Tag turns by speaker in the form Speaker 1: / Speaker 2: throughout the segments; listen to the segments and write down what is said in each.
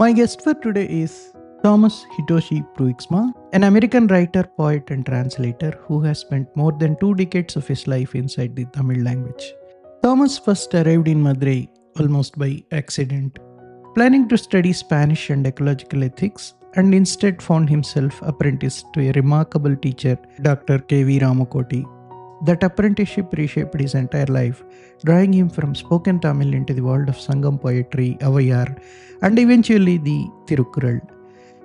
Speaker 1: My guest for today is Thomas Hitoshi Pruiksma, an American writer, poet, and translator who has spent more than 2 decades of his life inside the Tamil language. Thomas first arrived in Madurai almost by accident, planning to study Spanish and ecological ethics, and instead found himself apprenticed to a remarkable teacher, Dr. K.V. Ramakoti. That apprenticeship reshaped his entire life, drawing him from spoken Tamil into the world of Sangam poetry, Avvaiyar, and eventually the Tirukkural.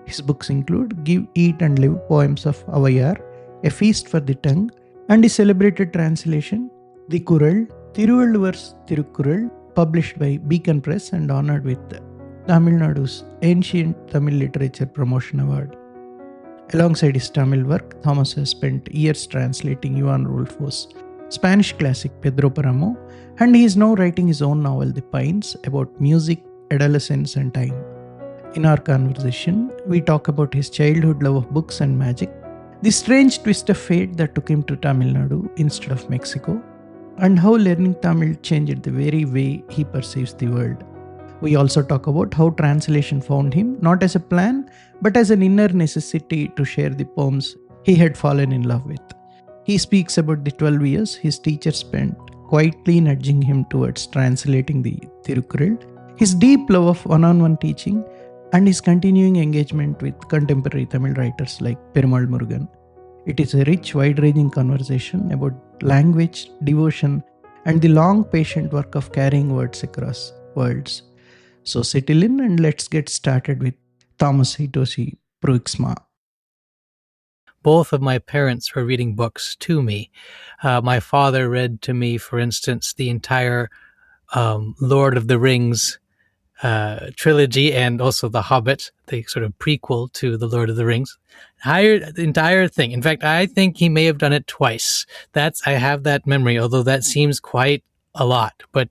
Speaker 1: His books include Give, Eat and Live poems of Avvaiyar, A Feast for the Tongue, and his celebrated translation, the Kural, Tiruvalluvar's Tirukkural, published by Beacon Press and honored with Tamil Nadu's Ancient Tamil Literature Promotion Award. Alongside his Tamil work, Thomas has spent years translating Juan Rulfo's Spanish classic Pedro Páramo, and he is now writing his own novel The Pines about music, adolescence, and time. In our conversation, we talk about his childhood love of books and magic, the strange twist of fate that took him to Tamil Nadu instead of Mexico, and how learning Tamil changed the very way he perceives the world. We also talk about how translation found him not as a plan, but as an inner necessity to share the poems he had fallen in love with. He speaks about the 12 years his teacher spent quietly nudging him towards translating the Tirukkural, his deep love of one-on-one teaching, and his continuing engagement with contemporary Tamil writers like Perumal Murugan. It is a rich, wide-ranging conversation about language, devotion, and the long, patient work of carrying words across worlds. So settle in and let's get started with Thomas Hitoshi Pruiksma.
Speaker 2: Both of my parents were reading books to me. My father read to me, for instance, the entire Lord of the Rings trilogy and also The Hobbit, the sort of prequel to The Lord of the Rings. The entire thing. In fact, I think he may have done it twice. I have that memory, although that seems quite a lot. But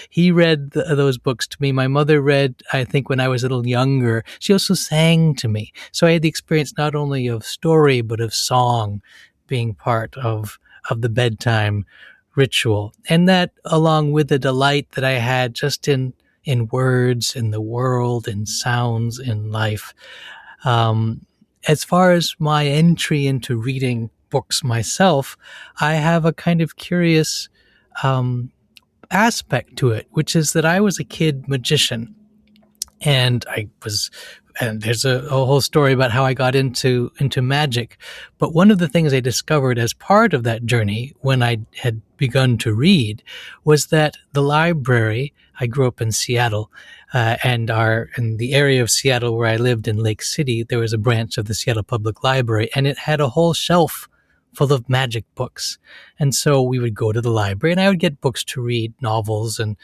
Speaker 2: he read those books to me. My mother read, I think, when I was a little younger. She also sang to me. So I had the experience not only of story, but of song being part of the bedtime ritual. And that, along with the delight that I had just in words, in the world, in sounds, in life. As far as my entry into reading books myself, I have a kind of curious aspect to it, which is that I was a kid magician. And there's a whole story about how I got into magic. But one of the things I discovered as part of that journey when I had begun to read was that the library, I grew up in Seattle, and in the area of Seattle where I lived in Lake City, there was a branch of the Seattle Public Library, and it had a whole shelf full of magic books. And so we would go to the library and I would get books to read, novels and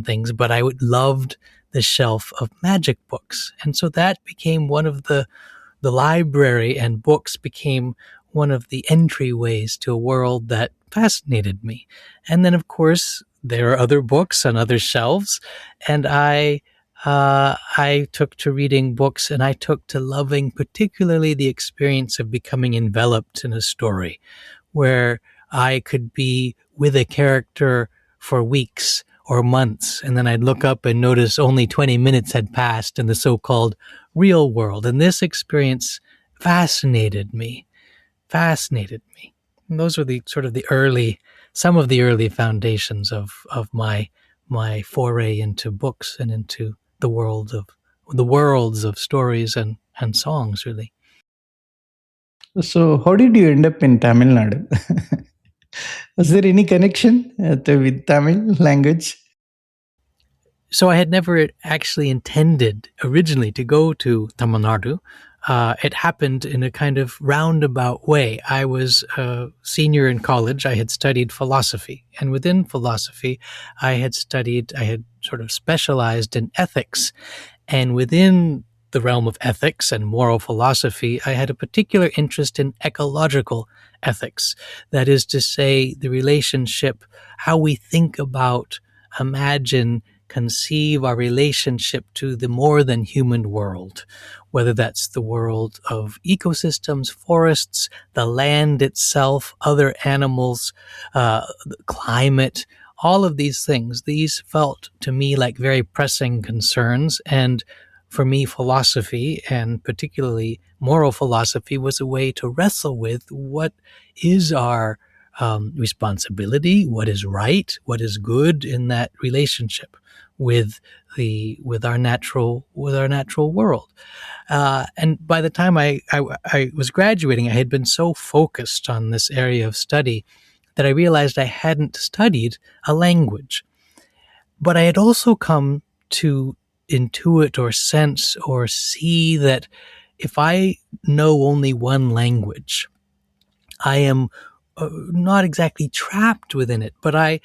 Speaker 2: things, but I loved the shelf of magic books. And so that became one of the library, and books became one of the entryways to a world that fascinated me. And then, of course, there are other books on other shelves, and I took to reading books, and I took to loving particularly the experience of becoming enveloped in a story where I could be with a character for weeks or months, and then I'd look up and notice only 20 minutes had passed in the so-called real world. And this experience fascinated me. And those were some of the early foundations of my foray into books and into the worlds of stories and songs, really.
Speaker 1: So, how did you end up in Tamil Nadu? Was there any connection with Tamil language?
Speaker 2: So I had never actually intended originally to go to Tamil Nadu. It happened in a kind of roundabout way. I was a senior in college. I had studied philosophy. And within philosophy, I had sort of specialized in ethics. And within the realm of ethics and moral philosophy, I had a particular interest in ecological ethics. That is to say, the relationship, how we think about, imagine, conceive our relationship to the more than human world, whether that's the world of ecosystems, forests, the land itself, other animals, climate, all of these things. These felt to me like very pressing concerns, and for me, philosophy, and particularly moral philosophy, was a way to wrestle with what is our responsibility, what is right, what is good in that relationship with our natural world. And by the time I was graduating, I had been so focused on this area of study that I realized I hadn't studied a language. But I had also come to intuit or sense or see that if I know only one language, I am not exactly trapped within it, but I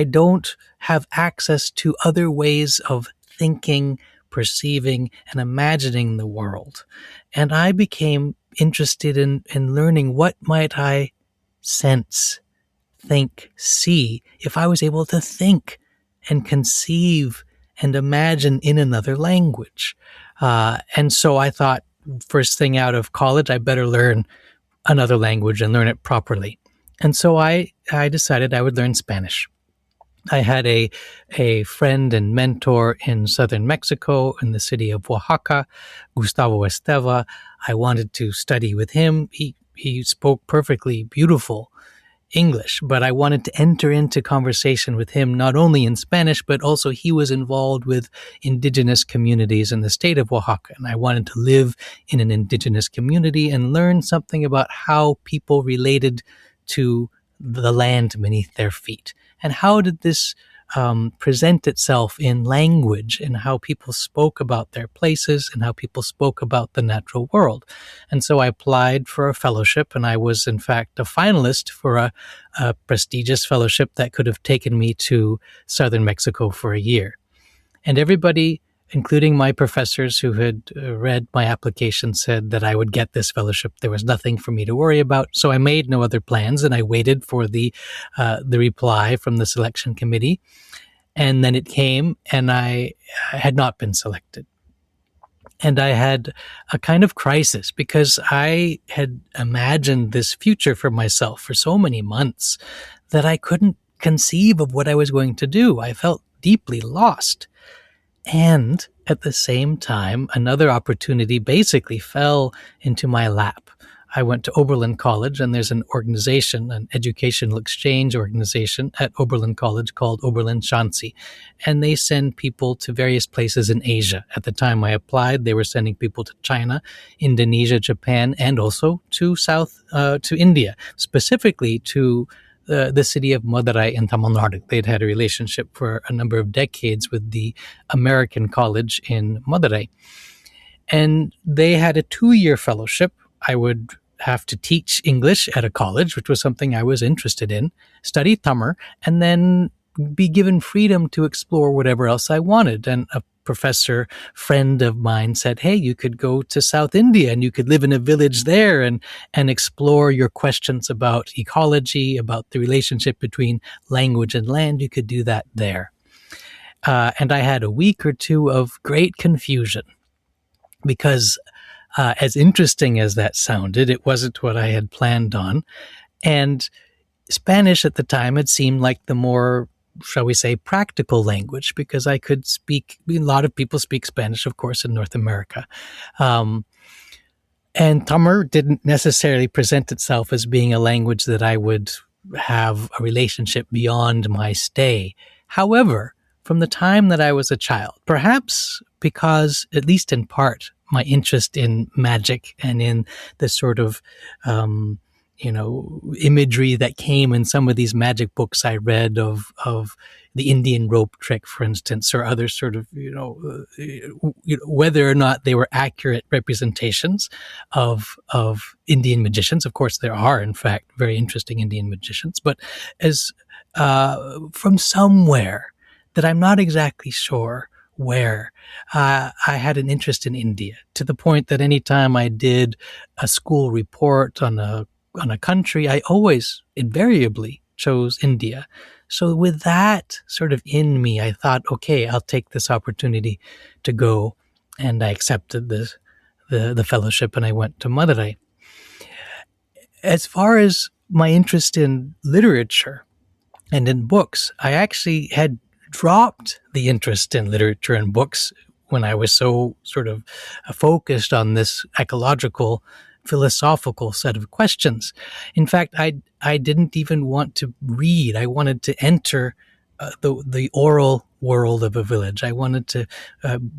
Speaker 2: don't have access to other ways of thinking, perceiving, and imagining the world. And I became interested in learning what might I sense, think, see if I was able to think and conceive and imagine in another language. And so I thought, first thing out of college, I better learn another language and learn it properly. And so I decided I would learn Spanish. I had a friend and mentor in southern Mexico, in the city of Oaxaca, Gustavo Esteva. I wanted to study with him. He spoke perfectly beautiful English, but I wanted to enter into conversation with him not only in Spanish, but also he was involved with indigenous communities in the state of Oaxaca. And I wanted to live in an indigenous community and learn something about how people related to the land beneath their feet. And how did this present itself in language and how people spoke about their places and how people spoke about the natural world. And so I applied for a fellowship, and I was, in fact, a finalist for a prestigious fellowship that could have taken me to southern Mexico for a year. And everybody, including my professors who had read my application, said that I would get this fellowship. There was nothing for me to worry about. So I made no other plans, and I waited for the reply from the selection committee. And then it came, and I had not been selected. And I had a kind of crisis because I had imagined this future for myself for so many months that I couldn't conceive of what I was going to do. I felt deeply lost. And at the same time, another opportunity basically fell into my lap. I went to Oberlin College, and there's an organization, an educational exchange organization at Oberlin College called Oberlin Shanxi. And they send people to various places in Asia. At the time I applied, they were sending people to China, Indonesia, Japan, and also to to India, specifically to the city of Madurai in Tamil Nadu. They'd had a relationship for a number of decades with the American college in Madurai. And they had a 2-year fellowship. I would have to teach English at a college, which was something I was interested in, study Tamil, and then be given freedom to explore whatever else I wanted. And a professor friend of mine said, hey, you could go to South India and you could live in a village there and explore your questions about ecology, about the relationship between language and land. You could do that there. And I had a week or two of great confusion because as interesting as that sounded, it wasn't what I had planned on. And Spanish at the time had seemed like the more, shall we say, practical language because I could speak. A lot of people speak Spanish, of course, in North America. And Tamil didn't necessarily present itself as being a language that I would have a relationship beyond my stay. However, from the time that I was a child, perhaps because, at least in part, my interest in magic and in the sort of imagery that came in some of these magic books I read of the Indian rope trick, for instance, or other sort of, whether or not they were accurate representations of Indian magicians. Of course, there are, in fact, very interesting Indian magicians, but as from somewhere that I'm not exactly sure where, I had an interest in India, to the point that anytime I did a school report on a country, I always invariably chose India. So with that sort of in me, I thought, okay, I'll take this opportunity to go, and I accepted the fellowship, and I went to Madurai. As far as my interest in literature and in books, I actually had dropped the interest in literature and books when I was so sort of focused on this ecological, philosophical set of questions. In fact, I didn't even want to read. I wanted to enter the oral world of a village. I wanted to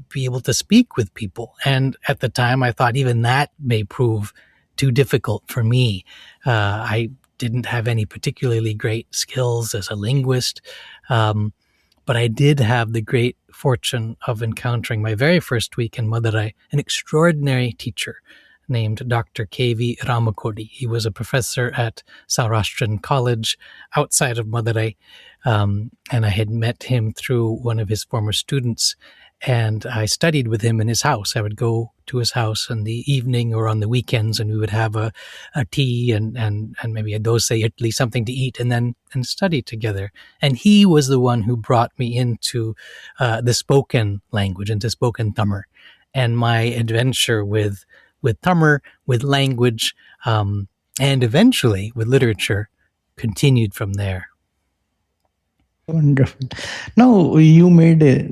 Speaker 2: be able to speak with people. And at the time, I thought even that may prove too difficult for me. I didn't have any particularly great skills as a linguist. But I did have the great fortune of encountering my very first week in Madurai, an extraordinary teacher named Dr. K.V. Ramakoti. He was a professor at Saurashtrian College outside of Madurai, and I had met him through one of his former students, and I studied with him in his house. I would go to his house in the evening or on the weekends, and we would have a tea and maybe a dosa, at least something to eat, and then and study together. And he was the one who brought me into the spoken language, into spoken Tamil, and my adventure with Tamil, with language, and eventually with literature continued from there.
Speaker 1: Wonderful. Now, you made a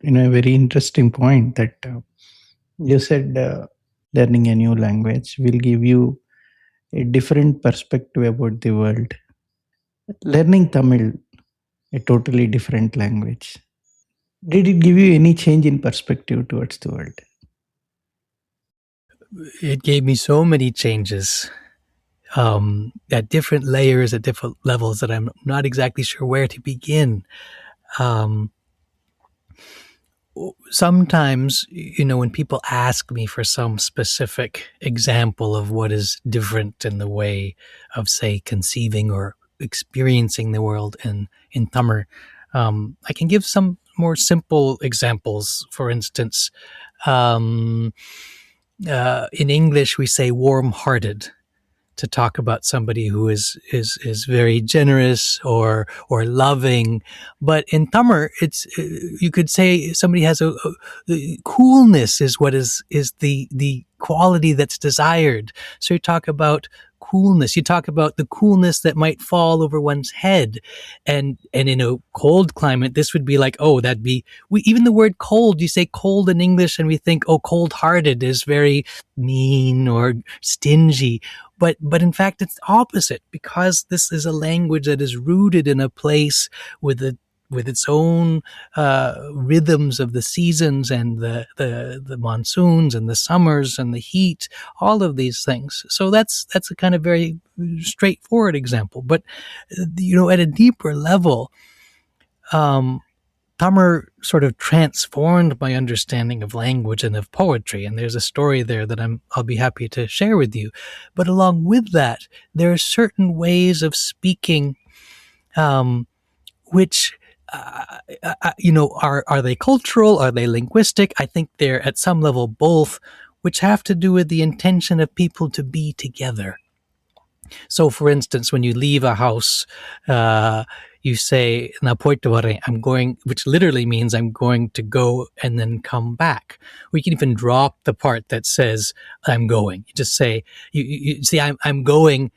Speaker 1: very interesting point that you said learning a new language will give you a different perspective about the world. Learning Tamil, a totally different language, did it give you any change in perspective towards the world?
Speaker 2: It gave me so many changes at different layers, at different levels, that I'm not exactly sure where to begin. Sometimes, when people ask me for some specific example of what is different in the way of, say, conceiving or experiencing the world in Tamil, I can give some more simple examples. For instance, in English, we say warm-hearted to talk about somebody who is very generous or loving, but in Tamil, it's you could say somebody has a coolness is what is the quality that's desired. So you talk about coolness. You talk about the coolness that might fall over one's head, and in a cold climate, this would be like, oh, that'd be even the word cold. You say cold in English, and we think, oh, cold-hearted is very mean or stingy. But in fact, it's opposite, because this is a language that is rooted in a place with its own rhythms of the seasons and the monsoons and the summers and the heat, all of these things. So that's a kind of very straightforward example. But at a deeper level, Tamil sort of transformed my understanding of language and of poetry, and there's a story there that I'll be happy to share with you. But along with that, there are certain ways of speaking, which are they cultural? Are they linguistic? I think they're at some level both, which have to do with the intention of people to be together. So, for instance, when you leave a house, you say, "Na poitu varen," I'm going, which literally means I'm going to go and then come back. We can even drop the part that says I'm going. You just say, you see, I'm going.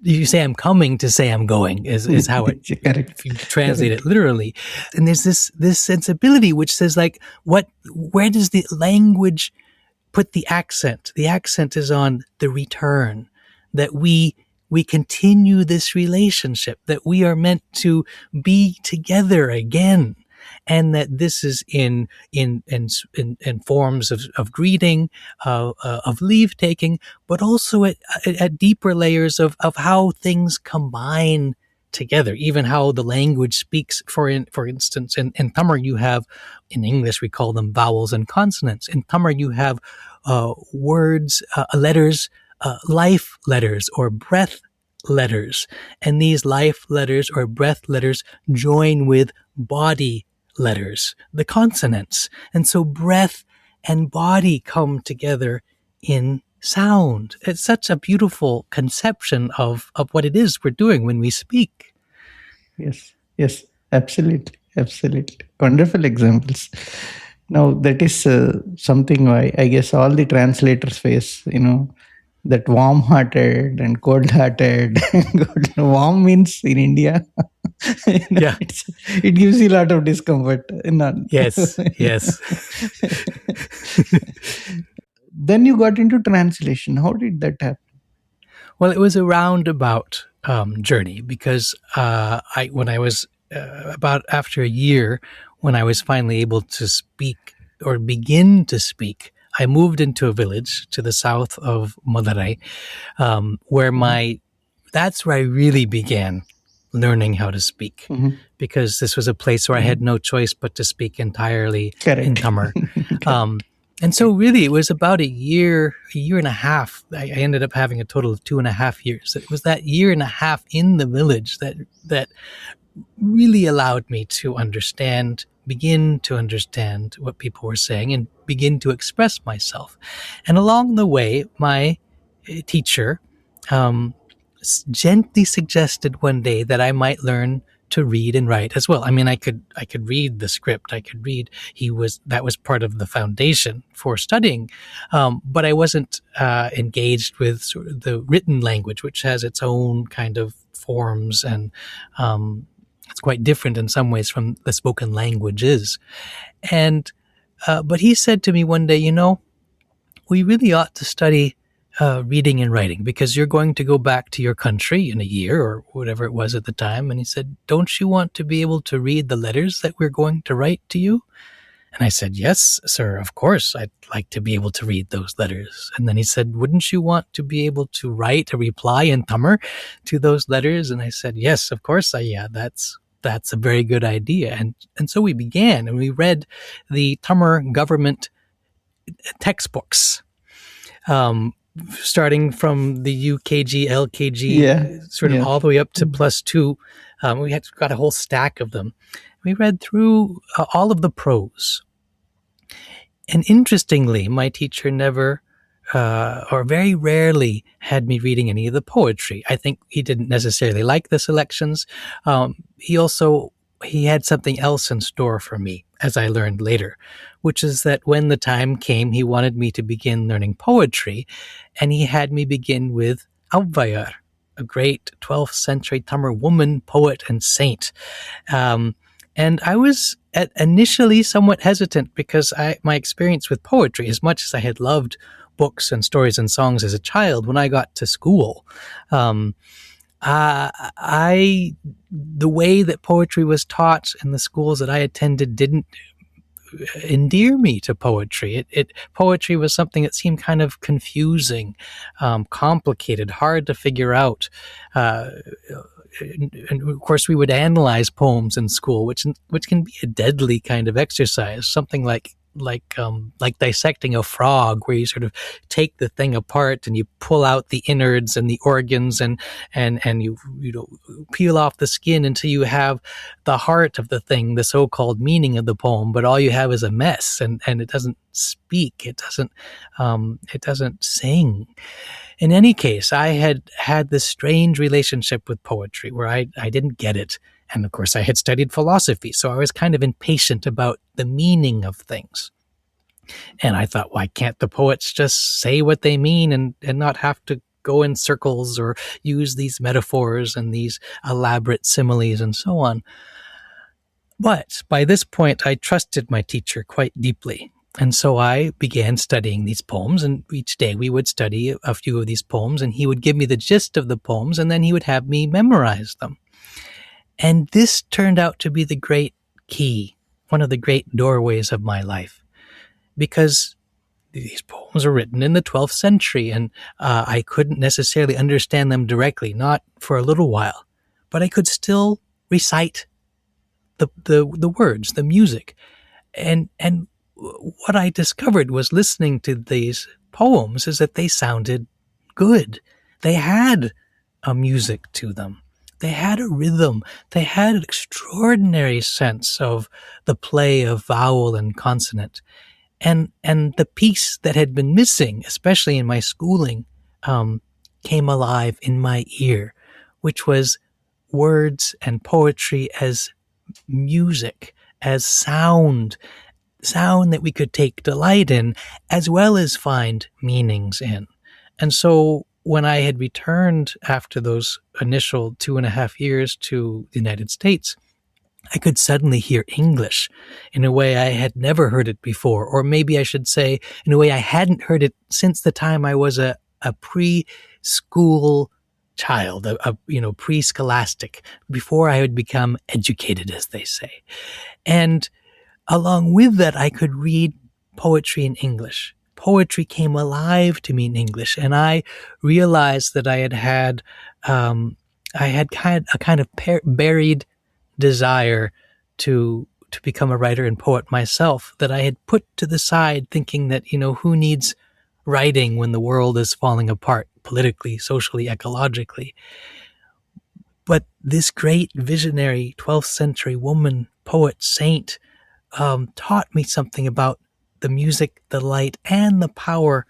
Speaker 2: You say I'm coming to say I'm going is how it, if you translate it literally. And there's this sensibility which says, like, where does the language put the accent? The accent is on the return, that we continue this relationship, that we are meant to be together again, and that this is in forms of greeting, of leave taking, but also at deeper layers of how things combine together, even how the language speaks. For instance, in Tamil you have, in English we call them vowels and consonants. In Tamil you have words, letters, life letters or breath letters, and these life letters or breath letters join with body letters, the consonants, and so breath and body come together in sound. It's such a beautiful conception of what it is we're doing when we speak.
Speaker 1: Yes, absolutely. Wonderful examples. Now, that is something I guess all the translators face, that warm-hearted and cold-hearted. Warm means in India,
Speaker 2: Yeah.
Speaker 1: it gives you a lot of discomfort.
Speaker 2: Yes. Yes.
Speaker 1: Then you got into translation. How did that happen?
Speaker 2: Well, it was a roundabout journey because when I was about after a year, when I was finally able to speak or begin to speak, I moved into a village to the south of Madurai, where that's where I really began learning how to speak, because this was a place where I had no choice but to speak entirely in
Speaker 1: Correct.
Speaker 2: Tamil.
Speaker 1: Correct.
Speaker 2: And so really it was about a year and a half. I ended up having a total of 2.5 years. It was that year and a half in the village that really allowed me to begin to understand what people were saying and begin to express myself. And along the way, my teacher gently suggested one day that I might learn to read and write as well. I mean, I could read the script. I could read. That was part of the foundation for studying, but I wasn't engaged with sort of the written language, which has its own kind of forms, and it's quite different in some ways from the spoken languages. And but he said to me one day, we really ought to study reading and writing, because you're going to go back to your country in a year or whatever it was at the time. And he said, don't you want to be able to read the letters that we're going to write to you? And I said, yes, sir, of course. I'd like to be able to read those letters. And then he said, wouldn't you want to be able to write a reply in Tamil to those letters? And I said, yes, of course. Yeah, that's a very good idea. And so we began, and we read the Tamil government textbooks, starting from the UKG, LKG, sort of all the way up to +2. We got a whole stack of them. We read through all of the prose. And interestingly, my teacher never, or very rarely, had me reading any of the poetry. I think he didn't necessarily like the selections. He had something else in store for me, as I learned later, which is that when the time came, he wanted me to begin learning poetry, and he had me begin with Avvaiyar, a great 12th century Tamil woman poet and saint. And I was initially somewhat hesitant, because my experience with poetry, as much as I had loved books and stories and songs as a child, when I got to school, the way that poetry was taught in the schools that I attended didn't endear me to poetry. Poetry was something that seemed kind of confusing, complicated, hard to figure out. And of course, we would analyze poems in school, which can be a deadly kind of exercise. Something like dissecting a frog, where you sort of take the thing apart and you pull out the innards and the organs, and you peel off the skin until you have the heart of the thing, the so-called meaning of the poem. But all you have is a mess, and it doesn't speak. It doesn't sing. In any case, I had this strange relationship with poetry where I didn't get it. And of course, I had studied philosophy, so I was kind of impatient about the meaning of things. And I thought, why can't the poets just say what they mean and not have to go in circles or use these metaphors and these elaborate similes and so on? But by this point, I trusted my teacher quite deeply. And so I began studying these poems, and each day we would study a few of these poems, and he would give me the gist of the poems, and then he would have me memorize them. And this turned out to be the great key, one of the great doorways of my life, because these poems are written in the 12th century, and I couldn't necessarily understand them directly, not for a little while, but I could still recite the words, the music. And what I discovered was, listening to these poems, is that they sounded good. They had a music to them. They had a rhythm. They had an extraordinary sense of the play of vowel and consonant. And the piece that had been missing, especially in my schooling, came alive in my ear, which was words and poetry as music, as sound that we could take delight in, as well as find meanings in. And so when I had returned after those initial 2.5 years to the United States, I could suddenly hear English in a way I had never heard it before, or maybe I should say in a way I hadn't heard it since the time I was a preschool child, pre-scholastic, before I had become educated, as they say. And along with that, I could read poetry in English. Poetry came alive to me in English, and I realized that I had a kind of buried desire to become a writer and poet myself that I had put to the side, thinking that who needs writing when the world is falling apart politically, socially, ecologically. But this great visionary 12th century woman, poet, saint, taught me something about the music, the light, and the power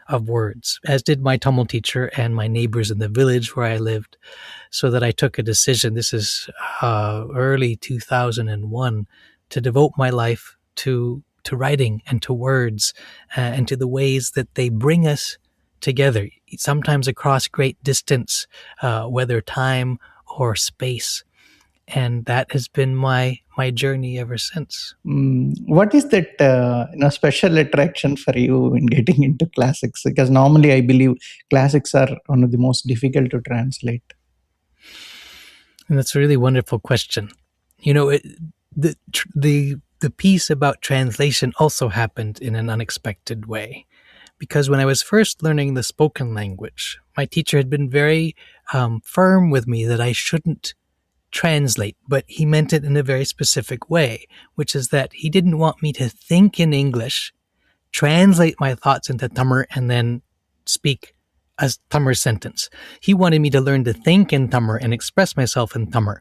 Speaker 2: of words, as did my Tamil teacher and my neighbors in the village where I lived, so that I took a decision. This is early 2001, to devote my life to writing and to words and to the ways that they bring us together, sometimes across great distance, whether time or space. And that has been my journey ever since.
Speaker 1: What is that special attraction for you in getting into classics? Because normally I believe classics are one of the most difficult to translate.
Speaker 2: And that's a really wonderful question. The piece about translation also happened in an unexpected way, because when I was first learning the spoken language, my teacher had been very firm with me that I shouldn't translate, but he meant it in a very specific way, which is that he didn't want me to think in English, translate my thoughts into Tamil, and then speak a Tamil sentence. He wanted me to learn to think in Tamil and express myself in Tamil,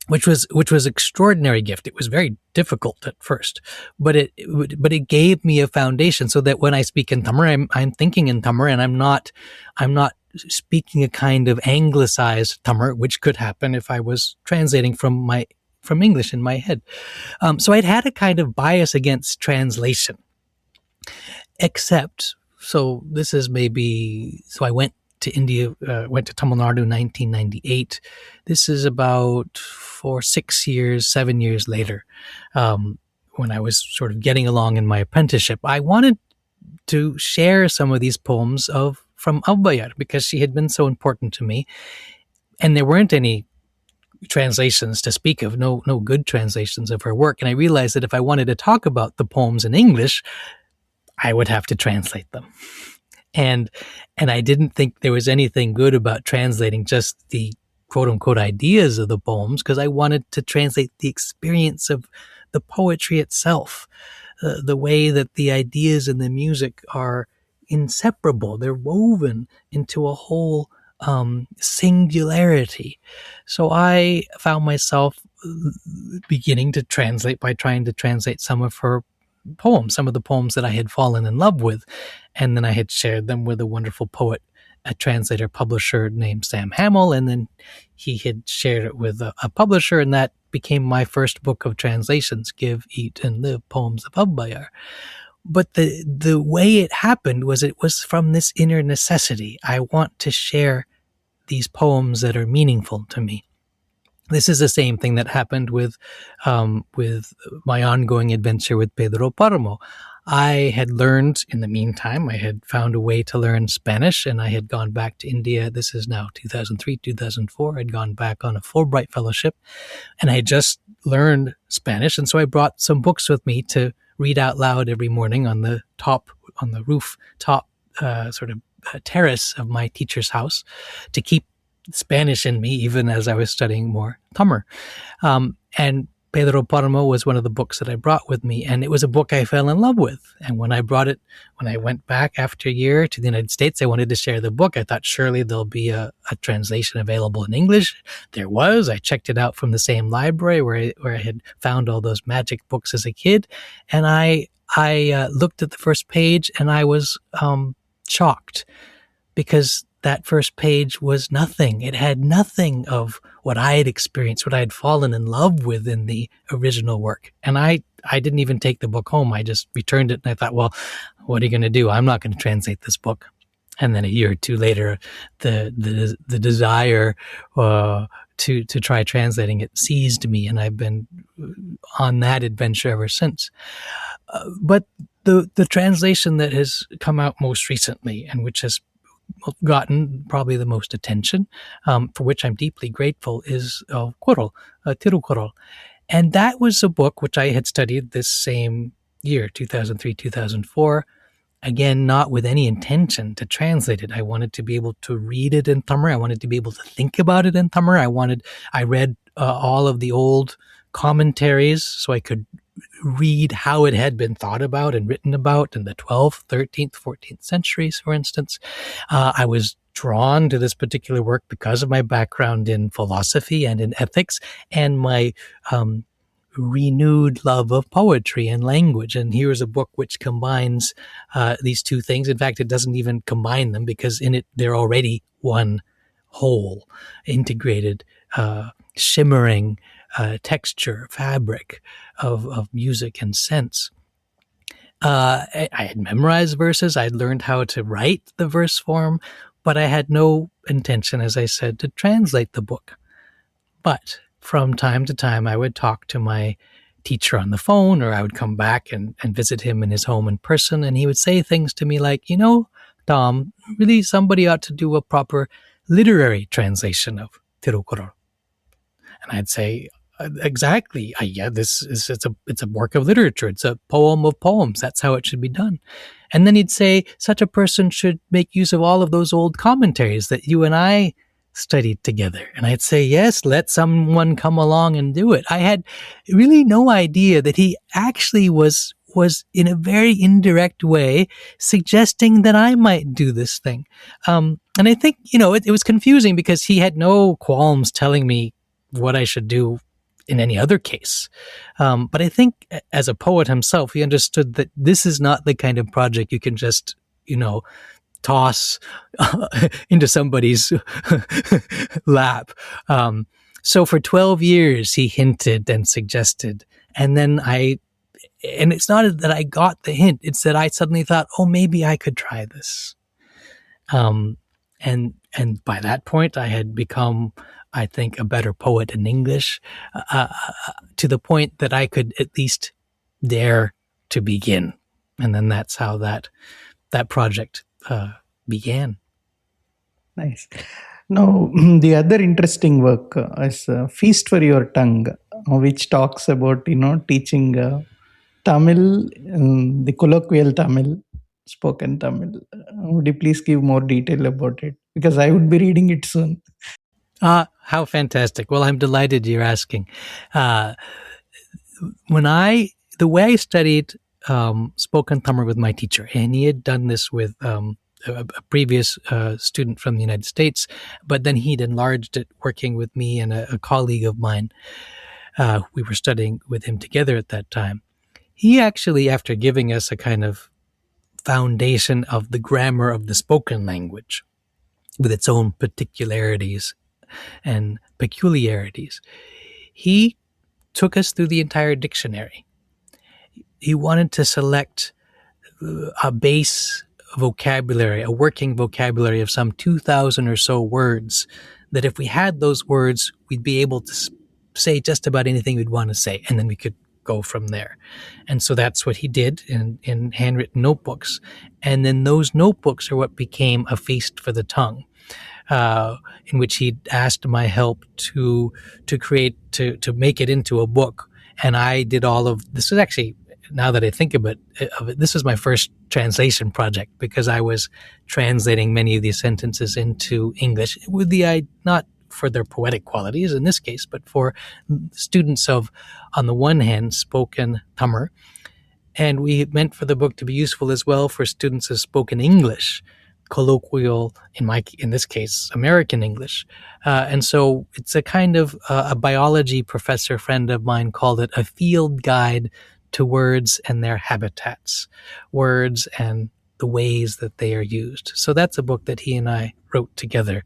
Speaker 2: which was extraordinary gift. It was very difficult at first, but it gave me a foundation so that when I speak in Tamil, I'm thinking in Tamil, and I'm not speaking a kind of anglicized Tamil, which could happen if I was translating from English in my head. So I'd had a kind of bias against translation, except, so this is so I went to India, went to Tamil Nadu in 1998. This is about 7 years later, when I was sort of getting along in my apprenticeship. I wanted to share some of these poems from Avvaiyar, because she had been so important to me. And there weren't any translations to speak of, no good translations of her work. And I realized that if I wanted to talk about the poems in English, I would have to translate them. And I didn't think there was anything good about translating just the quote unquote ideas of the poems, because I wanted to translate the experience of the poetry itself, the way that the ideas and the music are inseparable. They're woven into a whole singularity. So I found myself beginning to translate by trying to translate some of her poems, some of the poems that I had fallen in love with. And then I had shared them with a wonderful poet, a translator publisher named Sam Hamill. And then he had shared it with a publisher, and that became my first book of translations, Give, Eat, and Live, Poems of Avvaiyar. But the way it happened was it was from this inner necessity. I want to share these poems that are meaningful to me. This is the same thing that happened with my ongoing adventure with Pedro Páramo. I had learned, in the meantime, I had found a way to learn Spanish, and I had gone back to India. This is now 2003, 2004. I'd gone back on a Fulbright fellowship, and I had just learned Spanish. And so I brought some books with me to read out loud every morning on the rooftop terrace of my teacher's house, to keep Spanish in me, even as I was studying more Tamil. And Pedro Páramo was one of the books that I brought with me, and it was a book I fell in love with. And when I went back after a year to the United States, I wanted to share the book. I thought surely there'll be a translation available in English. There was. I checked it out from the same library where I had found all those magic books as a kid, and I looked at the first page, and I was shocked, because that first page was nothing. It had nothing of what I had experienced, what I had fallen in love with in the original work. And I didn't even take the book home. I just returned it, and I thought, well, what are you going to do? I'm not going to translate this book. And then a year or two later, the desire to try translating it seized me, and I've been on that adventure ever since. But the translation that has come out most recently, and which has gotten probably the most attention, for which I'm deeply grateful, is Kural, Tirukkural. And that was a book which I had studied this same year, 2003, 2004. Again, not with any intention to translate it. I wanted to be able to read it in Tamil. I wanted to be able to think about it in Tamil. I read all of the old commentaries so I could read how it had been thought about and written about in the 12th, 13th, 14th centuries, for instance. I was drawn to this particular work because of my background in philosophy and in ethics and my renewed love of poetry and language. And here's a book which combines these two things. In fact, it doesn't even combine them because in it they're already one whole, integrated, shimmering texture, fabric of music and sense. I had memorized verses. I'd learned how to write the verse form, but I had no intention, as I said, to translate the book. But from time to time, I would talk to my teacher on the phone, or I would come back and visit him in his home in person, and he would say things to me like, Tom, really somebody ought to do a proper literary translation of Tirukkural. And I'd say, exactly. Yeah, it's a work of literature. It's a poem of poems. That's how it should be done. And then he'd say, such a person should make use of all of those old commentaries that you and I studied together. And I'd say, yes, let someone come along and do it. I had really no idea that he actually was in a very indirect way suggesting that I might do this thing. And I think, it was confusing because he had no qualms telling me what I should do in any other case. But I think as a poet himself, he understood that this is not the kind of project you can just, toss into somebody's lap. So for 12 years, he hinted and suggested. And then and it's not that I got the hint, it's that I suddenly thought, oh, maybe I could try this. And by that point, I had become, I think, a better poet in English, to the point that I could at least dare to begin. And then that's how that project began.
Speaker 1: Nice. Now, the other interesting work is Feast for Your Tongue, which talks about, teaching Tamil, the colloquial Tamil, spoken Tamil. Would you please give more detail about it? Because I would be reading it soon.
Speaker 2: How fantastic. Well, I'm delighted you're asking. The way I studied spoken Tamil with my teacher, and he had done this with a previous student from the United States, but then he'd enlarged it working with me and a colleague of mine. We were studying with him together at that time. He actually, after giving us a kind of foundation of the grammar of the spoken language with its own particularities and peculiarities, he took us through the entire dictionary. He wanted to select a base vocabulary, a working vocabulary of some 2,000 or so words, that if we had those words, we'd be able to say just about anything we'd want to say, and then we could go from there. And so that's what he did in handwritten notebooks. And then those notebooks are what became a feast for the tongue, in which he asked my help to create, to make it into a book. And I did all of this. Was actually, now that I think of it, this was my first translation project, because I was translating many of these sentences into English with not for their poetic qualities in this case, but for students of, on the one hand, spoken Tamil, and we meant for the book to be useful as well for students of spoken English, colloquial, in this case, American English. And so it's a kind of a biology professor friend of mine called it a field guide to words and their habitats, words and the ways that they are used. So that's a book that he and I wrote together.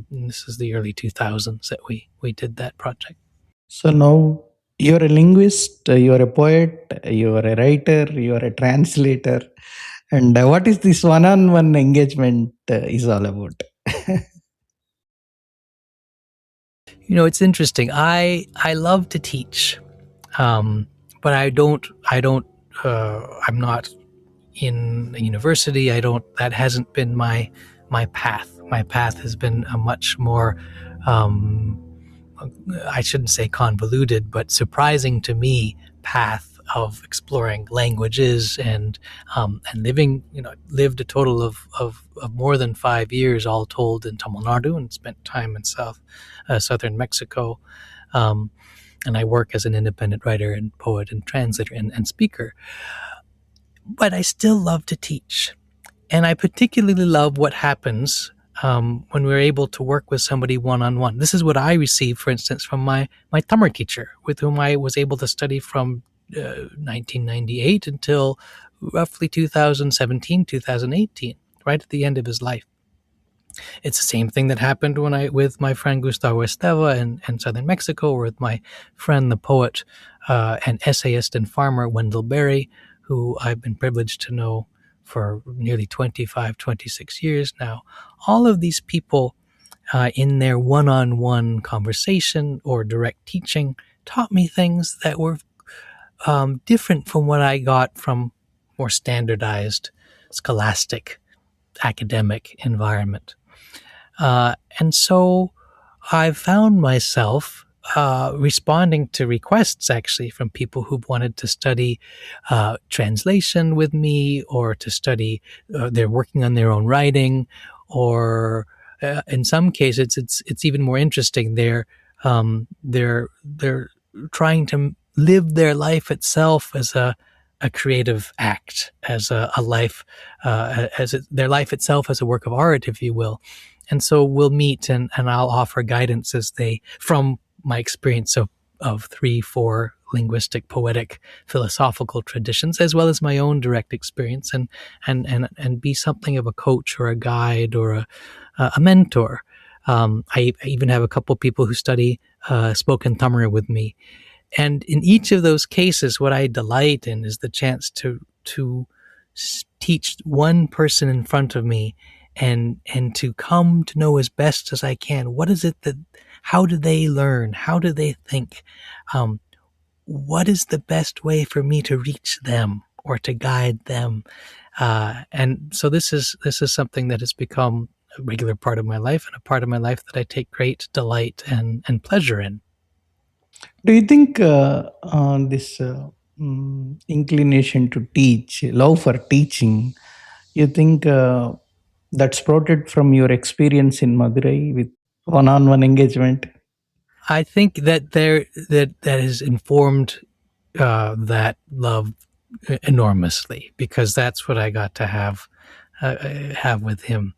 Speaker 2: This is the early 2000s that we did that project.
Speaker 1: So now you're a linguist, you're a poet, you're a writer, you're a translator. And what is this one-on-one engagement is all about?
Speaker 2: It's interesting. I love to teach, but I'm not in a university. I don't. That hasn't been my path. My path has been a much more, um, I shouldn't say convoluted, but surprising to me path of exploring languages and living. Lived a total of more than 5 years all told in Tamil Nadu and spent time in southern Mexico. Um, and I work as an independent writer and poet and translator and speaker. But I still love to teach. And I particularly love what happens when we're able to work with somebody one on one. This is what I received, for instance, from my Tamil teacher, with whom I was able to study from 1998 until roughly 2017, 2018, right at the end of his life. It's the same thing that happened with my friend Gustavo Esteva in southern Mexico, or with my friend, the poet and essayist and farmer Wendell Berry, who I've been privileged to know for nearly 25, 26 years now. All of these people, in their one-on-one conversation or direct teaching, taught me things that were different from what I got from more standardized, scholastic, academic environment. And so I found myself responding to requests, actually, from people who wanted to study translation with me, or to study, they're working on their own writing, or in some cases, it's even more interesting. They're trying to live their life itself as a creative act, as a life, their life itself as a work of art, if you will. And so we'll meet, and I'll offer guidance from my experience of 3, 4 linguistic, poetic, philosophical traditions, as well as my own direct experience, and be something of a coach or a guide or a mentor. I even have a couple people who study spoken Tamil with me. And in each of those cases, what I delight in is the chance to teach one person in front of me, and to come to know as best as I can, what is it how do they learn? How do they think? What is the best way for me to reach them or to guide them? And so this is something that has become a regular part of my life, and a part of my life that I take great delight and pleasure in.
Speaker 1: Do you think this inclination to teach, love for teaching, you think that sprouted from your experience in Madurai with one-on-one engagement?
Speaker 2: I think that has informed that love enormously, because that's what I got to have with him.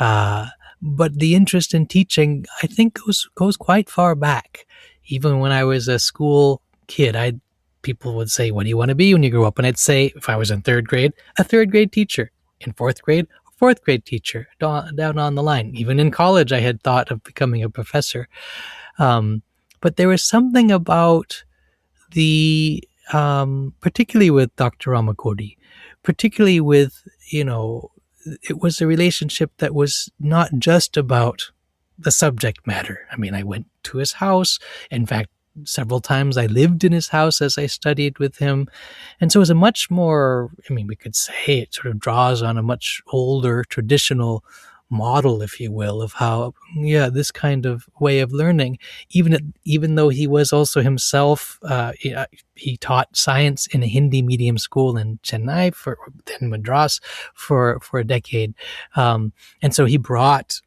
Speaker 2: But the interest in teaching, I think, goes quite far back. Even when I was a school kid, people would say, "What do you want to be when you grow up?" And I'd say, if I was in third grade, a third grade teacher. In fourth grade, a fourth grade teacher. Down on the line. Even in college, I had thought of becoming a professor. But there was something about particularly with Dr. Ramakoti, particularly with, it was a relationship that was not just about the subject matter. I mean, I went to his house. In fact, several times I lived in his house as I studied with him. And so it was a much more, we could say it sort of draws on a much older traditional model, if you will, of how, this kind of way of learning, even though he was also himself, he taught science in a Hindi medium school in Chennai, then Madras for a decade. And so he brought,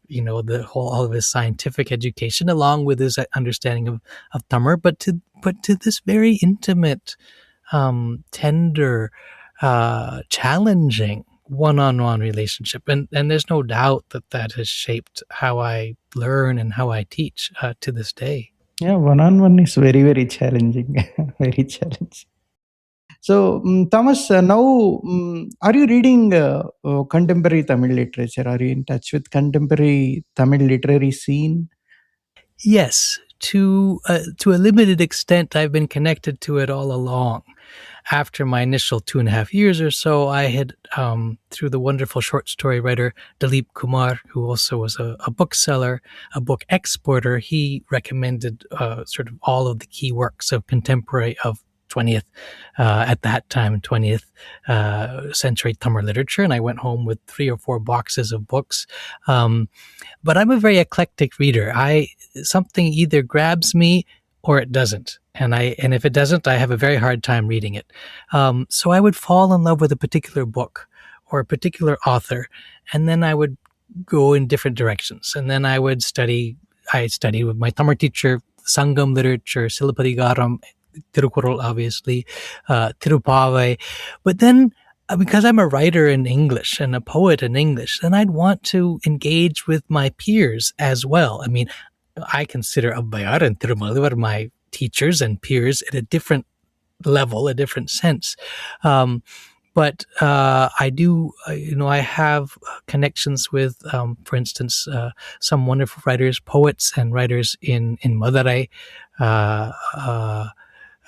Speaker 2: all of his scientific education along with his understanding of Tamil, but to this very intimate, tender, challenging one-on-one relationship, and there's no doubt that has shaped how I learn and how I teach to this day.
Speaker 1: Yeah, one-on-one is very, very challenging. Very challenging. So, Thomas, now, are you reading contemporary Tamil literature? Are you in touch with contemporary Tamil literary scene?
Speaker 2: Yes, to a limited extent, I've been connected to it all along. After my initial 2.5 years or so, I had, through the wonderful short story writer Dilip Kumar, who also was a bookseller, a book exporter, he recommended sort of all of the key works of contemporary of 20th, at that time, 20th century Tamil literature. And I went home with 3 or 4 boxes of books. But I'm a very eclectic reader. Something either grabs me or it doesn't. And if it doesn't, I have a very hard time reading it. So I would fall in love with a particular book or a particular author, and then I would go in different directions. And then I studied with my Tamil teacher, Sangam literature, Silapadigaram, Tirukkural, obviously, Tirupavai. But then, because I'm a writer in English and a poet in English, then I'd want to engage with my peers as well. I mean, I consider Avvaiyar and Tiruvalluvar my teachers and peers at a different level, a different sense. But I do, I have connections with, for instance, some wonderful writers, poets and writers in Madurai.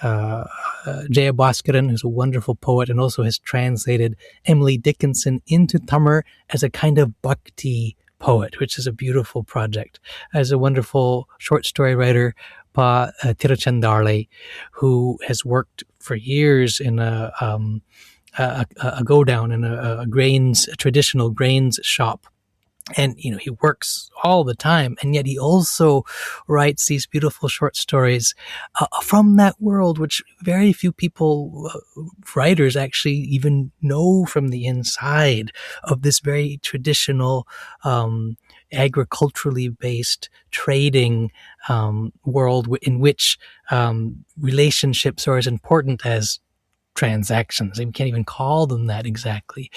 Speaker 2: Jaya Bhaskaran, who's a wonderful poet and also has translated Emily Dickinson into Tamil as a kind of bhakti poet, which is a beautiful project. As a wonderful short story writer, Pa Tiruchendarle, who has worked for years in a go down in a traditional grains shop. And, he works all the time, and yet he also writes these beautiful short stories from that world, which very few people, writers, actually even know from the inside of this very traditional, agriculturally based trading world in which relationships are as important as transactions. We can't even call them that exactly.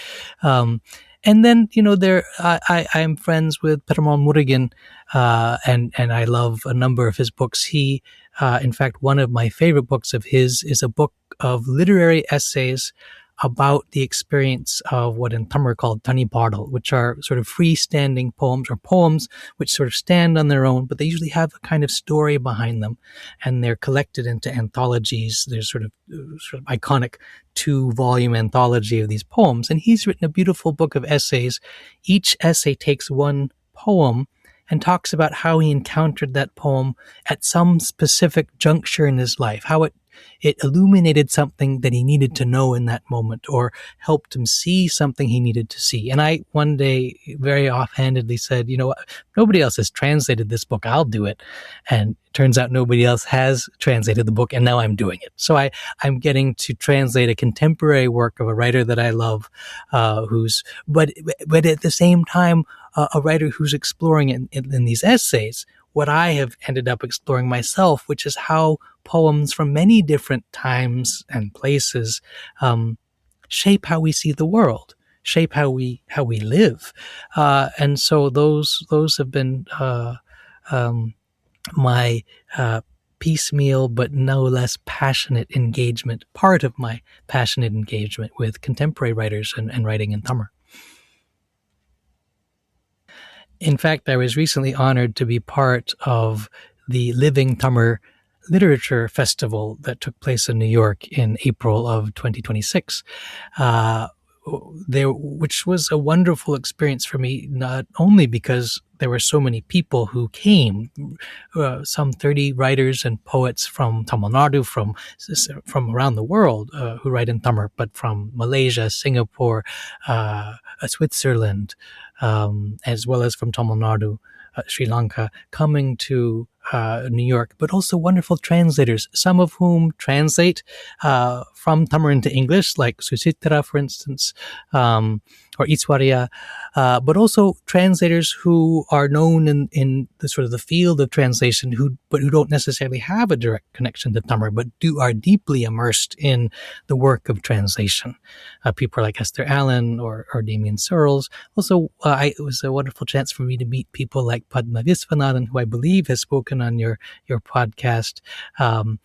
Speaker 2: And then, I'm friends with Perumal Murugan, and I love a number of his books. In fact, one of my favorite books of his is a book of literary essays about the experience of what in Tamil are called Tani Padal, which are sort of freestanding poems or poems which sort of stand on their own, but they usually have a kind of story behind them, and they're collected into anthologies. There's sort of iconic 2-volume anthology of these poems, and he's written a beautiful book of essays. Each essay takes one poem and talks about how he encountered that poem at some specific juncture in his life, how it illuminated something that he needed to know in that moment, or helped him see something he needed to see. And I one day very offhandedly said, nobody else has translated this book, I'll do it. And it turns out nobody else has translated the book, and now I'm doing it. So I'm getting to translate a contemporary work of a writer that I love, but at the same time, a writer who's exploring in these essays what I have ended up exploring myself, which is how poems from many different times and places shape how we see the world, shape how we live, and so those have been my piecemeal but no less passionate engagement, part of my passionate engagement with contemporary writers and writing in Tamil. In fact, I was recently honored to be part of the Living Tamil Literature Festival that took place in New York in April of 2026, which was a wonderful experience for me, not only because there were so many people who came, some 30 writers and poets from Tamil Nadu, from around the world who write in Tamil, but from Malaysia, Singapore, Switzerland, as well as from Tamil Nadu, Sri Lanka, coming to New York, but also wonderful translators, some of whom translate from Tamil into English, like Susitra, for instance, or Iswaria, but also translators who are known in the sort of the field of translation, who don't necessarily have a direct connection to Tamil, but are deeply immersed in the work of translation. People like Esther Allen or Damien Searles. Also, it was a wonderful chance for me to meet people like Padma Viswanathan, who I believe has spoken on your podcast, but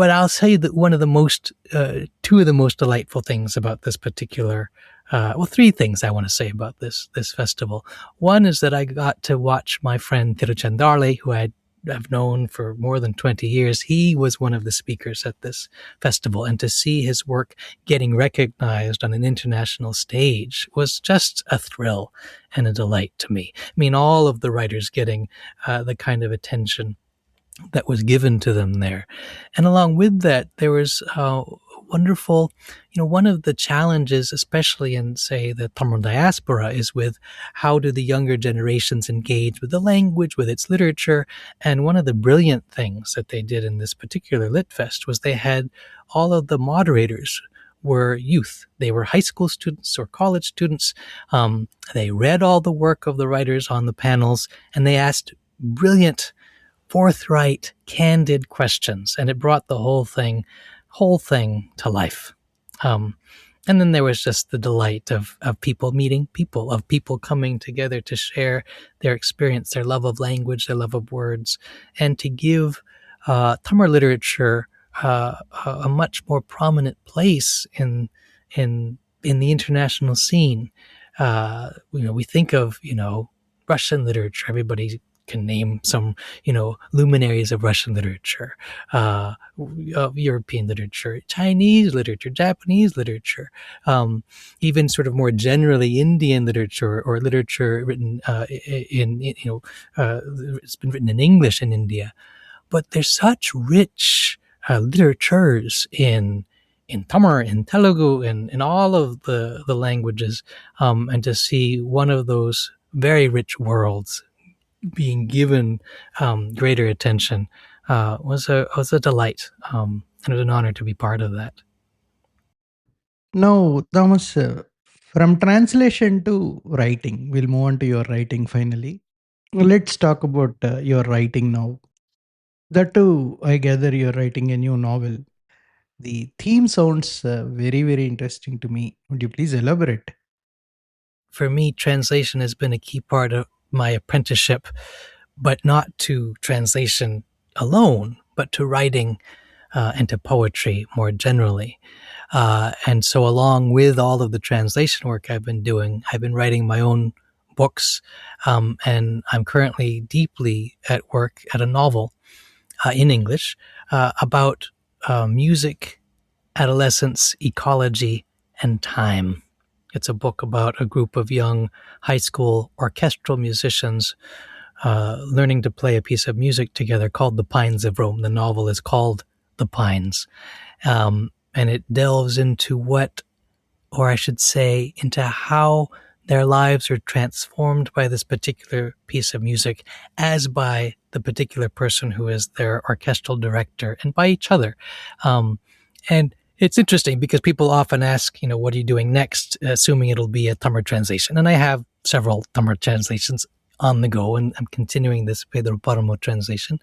Speaker 2: I'll tell you that two of the most delightful things about this particular three things I want to say about this festival. One is that I got to watch my friend Tiruchendarle, who I've known for more than 20 years. He was one of the speakers at this festival, and to see his work getting recognized on an international stage was just a thrill and a delight to me. I mean, all of the writers getting the kind of attention that was given to them there. And along with that, there was wonderful, one of the challenges, especially in, say, the Tamil diaspora, is with how do the younger generations engage with the language, with its literature. And one of the brilliant things that they did in this particular Lit Fest was they had all of the moderators were youth. They were high school students or college students. They read all the work of the writers on the panels, and they asked brilliant, forthright, candid questions, and it brought the whole thing to life. And then there was just the delight of people meeting people, of people coming together to share their experience, their love of language, their love of words, and to give Tamil literature a much more prominent place in the international scene. We think of Russian literature. Everybody can name some, luminaries of Russian literature, of European literature, Chinese literature, Japanese literature, even sort of more generally Indian literature or literature written it's been written in English in India. But there's such rich literatures in Tamil, in Telugu, in all of the languages, and to see one of those very rich worlds being given greater attention was a delight, and it was an honor to be part of that.
Speaker 1: Now, Thomas, from translation to writing, we'll move on to your writing finally. Let's talk about your writing now. That too, I gather you're writing a new novel. The theme sounds very, very interesting to me. Would you please elaborate?
Speaker 2: For me, translation has been a key part of my apprenticeship, but not to translation alone, but to writing and to poetry more generally. And so along with all of the translation work I've been doing, I've been writing my own books, and I'm currently deeply at work at a novel in English about music, adolescence, ecology, and time. It's a book about a group of young high school orchestral musicians learning to play a piece of music together called The Pines of Rome. The novel is called The Pines. And it delves into into how their lives are transformed by this particular piece of music, as by the particular person who is their orchestral director, and by each other. And it's interesting because people often ask, what are you doing next, assuming it'll be a Tamil translation. And I have several Tamil translations on the go, and I'm continuing this Pedro Páramo translation.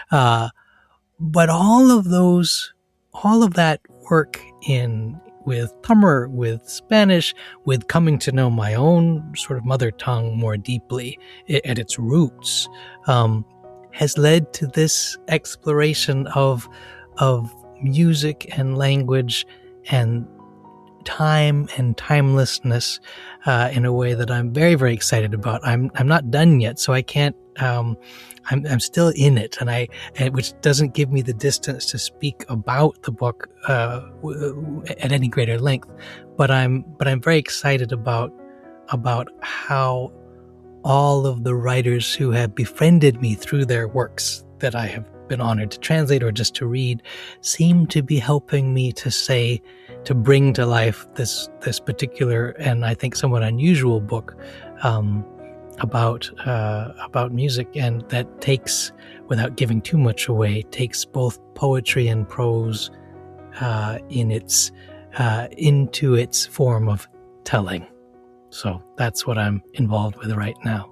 Speaker 2: But all of that work with Tamil, with Spanish, with coming to know my own sort of mother tongue more deeply at its roots, has led to this exploration of music and language and time and timelessness in a way that I'm very, very excited about. I'm not done yet, so I can't. I'm still in it, and which doesn't give me the distance to speak about the book at any greater length. But I'm very excited about how all of the writers who have befriended me through their works that I have been honored to translate or just to read seem to be helping me to bring to life this particular and I think somewhat unusual book about music, and that takes, without giving too much away, takes both poetry and prose into its form of telling. So that's what I'm involved with right now.